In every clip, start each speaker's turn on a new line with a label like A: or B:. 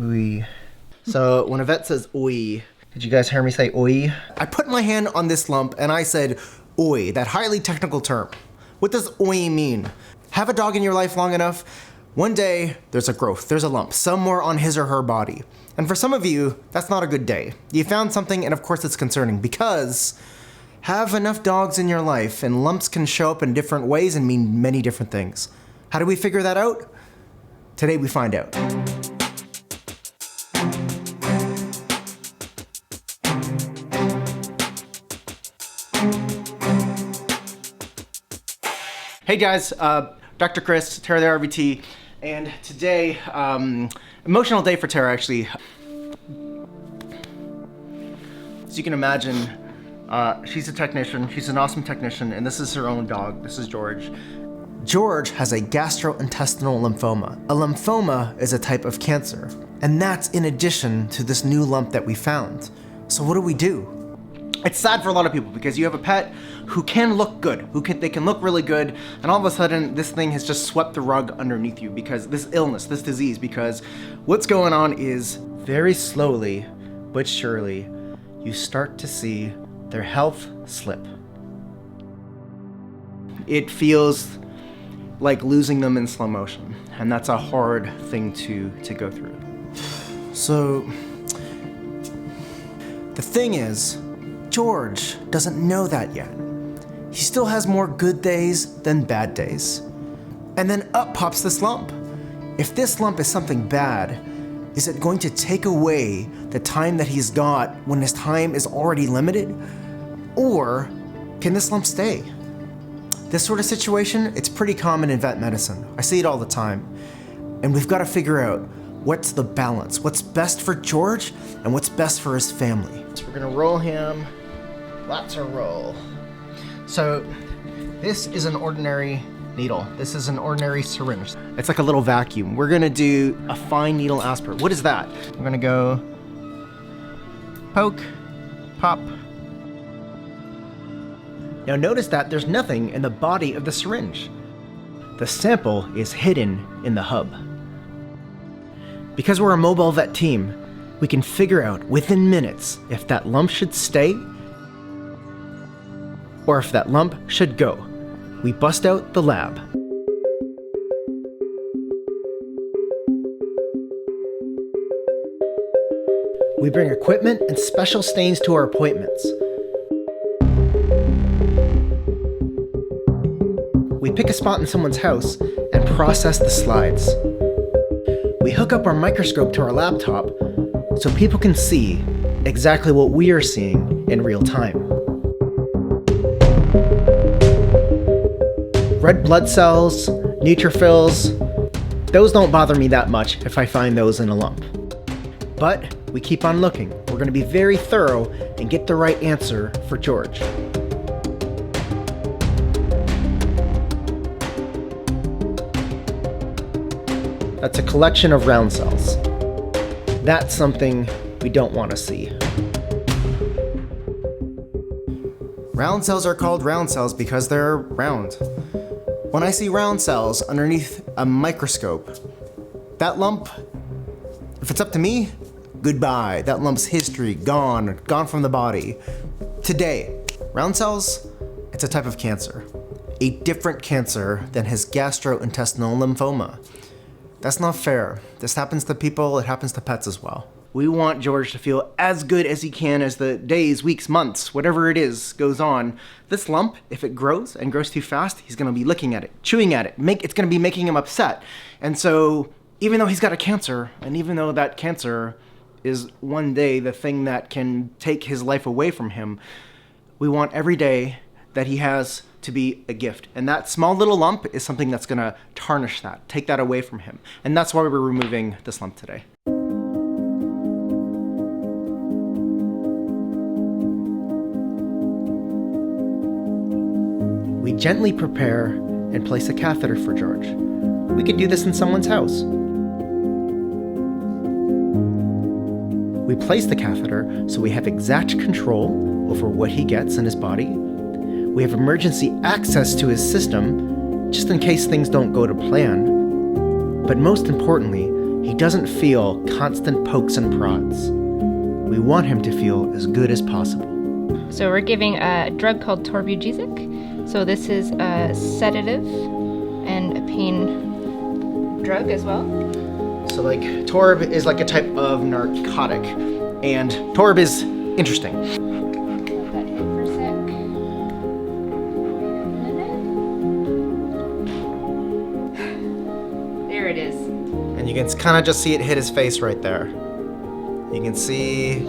A: Oi. So when a vet says oi, did you guys hear me say oi? I put my hand on this lump and I said oi, that highly technical term. What does oi mean? Have a dog in your life long enough, one day there's a growth, there's a lump somewhere on his or her body. And for some of you, that's not a good day. You found something and of course it's concerning because have enough dogs in your life and lumps can show up in different ways and mean many different things. How do we figure that out? Today we find out. Hey guys, Dr.Kris, Tarra the RVT, and today, emotional day for Tarra actually. As you can imagine, she's a technician, she's an awesome technician, and this is her own dog, this is George. George has a gastrointestinal lymphoma. A lymphoma is a type of cancer, and that's in addition to this new lump that we found. So what do? It's sad for a lot of people because you have a pet who can look good, they can look really good, and all of a sudden this thing has just swept the rug underneath you because this illness, this disease, because what's going on is very slowly but surely you start to see their health slip. It feels like losing them in slow motion, and that's a hard thing to go through. So the thing is, George doesn't know that yet. He still has more good days than bad days. And then up pops this lump. If this lump is something bad, is it going to take away the time that he's got when his time is already limited? Or can this lump stay? This sort of situation, it's pretty common in vet medicine. I see it all the time. And we've got to figure out what's the balance, what's best for George and what's best for his family. So we're gonna roll him. Lots of roll. So this is an ordinary needle. This is an ordinary syringe. It's like a little vacuum. We're gonna do a fine needle aspirate. What is that? We're gonna go poke, pop. Now notice that there's nothing in the body of the syringe. The sample is hidden in the hub. Because we're a mobile vet team, we can figure out within minutes if that lump should stay or if that lump should go. We bust out the lab. We bring equipment and special stains to our appointments. We pick a spot in someone's house and process the slides. We hook up our microscope to our laptop so people can see exactly what we are seeing in real time. Red blood cells, neutrophils, those don't bother me that much if I find those in a lump. But we keep on looking. We're going to be very thorough and get the right answer for George. That's a collection of round cells. That's something we don't want to see. Round cells are called round cells because they're round. When I see round cells underneath a microscope, that lump, if it's up to me, goodbye. That lump's history, gone from the body. Today, round cells, it's a type of cancer. A different cancer than his gastrointestinal lymphoma. That's not fair. This happens to people, it happens to pets as well. We want George to feel as good as he can as the days, weeks, months, whatever it is, goes on. This lump, if it grows and grows too fast, he's gonna be licking at it, chewing at it. It's gonna be making him upset. And so, even though he's got a cancer, and even though that cancer is one day the thing that can take his life away from him, we want every day that he has to be a gift. And that small little lump is something that's gonna tarnish that, take that away from him. And that's why we're removing this lump today. We gently prepare and place a catheter for George. We could do this in someone's house. We place the catheter so we have exact control over what he gets in his body. We have emergency access to his system, just in case things don't go to plan. But most importantly, he doesn't feel constant pokes and prods. We want him to feel as good as possible.
B: So we're giving a drug called torbugesic. So this is a sedative and a pain drug as well.
A: So like Torb is like a type of narcotic, and Torb is interesting.
B: Let that hit for a sec. Wait a minute. There it is.
A: And you can kind of just see it hit his face right there. You can see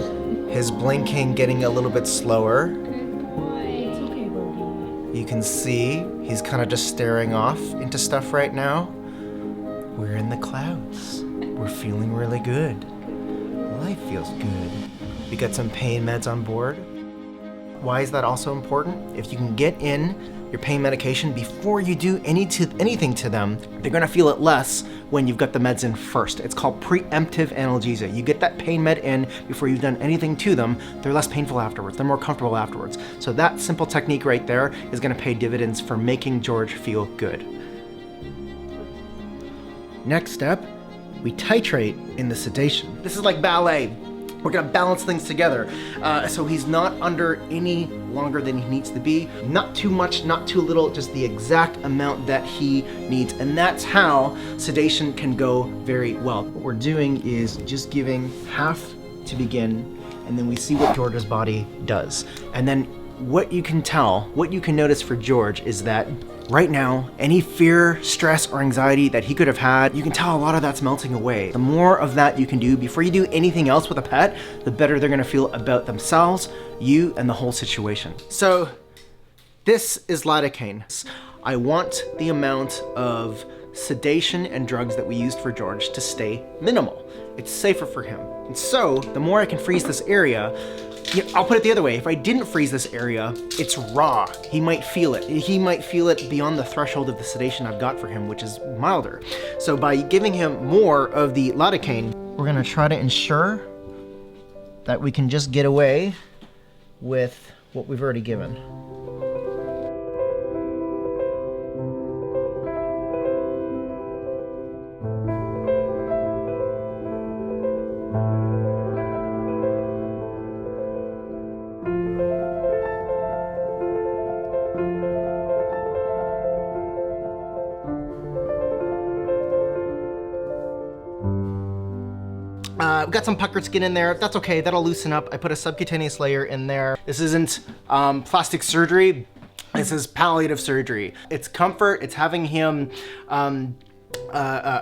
A: his blinking getting a little bit slower. You can see he's kind of just staring off into stuff right now. We're in the clouds. We're feeling really good. Life feels good. We got some pain meds on board. Why is that also important? If you can get in your pain medication before you do anything to them, they're gonna feel it less when you've got the meds in first. It's called preemptive analgesia. You get that pain med in before you've done anything to them, they're less painful afterwards, they're more comfortable afterwards. So that simple technique right there is gonna pay dividends for making George feel good. Next step, we titrate in the sedation. This is like ballet. We're gonna balance things together. So he's not under any longer than he needs to be. Not too much, not too little, just the exact amount that he needs. And that's how sedation can go very well. What we're doing is just giving half to begin, and then we see what George's body does. And then what you can notice for George is that right now, any fear, stress, or anxiety that he could have had, you can tell a lot of that's melting away. The more of that you can do before you do anything else with a pet, the better they're gonna feel about themselves, you, and the whole situation. So, this is lidocaine. I want the amount of sedation and drugs that we used for George to stay minimal. It's safer for him. And so, the more I can freeze this area, I'll put it the other way. If I didn't freeze this area, it's raw. He might feel it. He might feel it beyond the threshold of the sedation I've got for him, which is milder. So by giving him more of the lidocaine, we're gonna try to ensure that we can just get away with what we've already given. We've got some puckered skin in there. That's okay, that'll loosen up. I put a subcutaneous layer in there. This isn't plastic surgery. This is palliative surgery. It's comfort, it's having him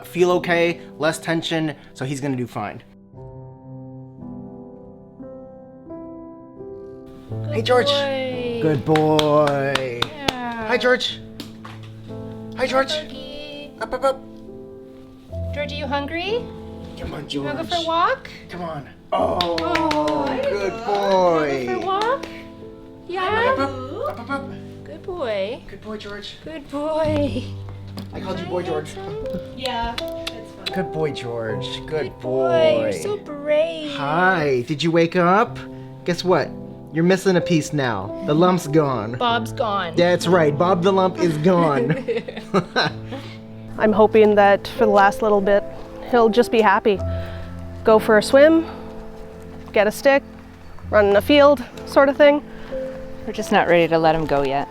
A: feel okay, less tension, so he's gonna do fine. Hey, George.
B: Boy.
A: Good boy.
B: Yeah.
A: Hi, George. Hi, George.
B: Doggy.
A: Up, up, up.
B: George, are you hungry?
A: Come on, George.
B: You wanna go for a walk?
A: Come on. Oh, good
B: Go
A: boy.
B: for a walk? Yeah?
A: Up, up, up, up, up.
B: Good boy.
A: Good boy, George.
B: Good boy.
A: I called you Boy George.
C: Yeah, that's fun.
A: Good boy, George. Good
B: Boy, you're so brave.
A: Hi, did you wake up? Guess what? You're missing a piece now. The lump's gone.
B: Bob's gone.
A: That's right, Bob the lump is gone.
C: I'm hoping that for the last little bit, he'll just be happy. Go for a swim, get a stick, run in a field, sort of thing.
D: We're just not ready to let him go yet.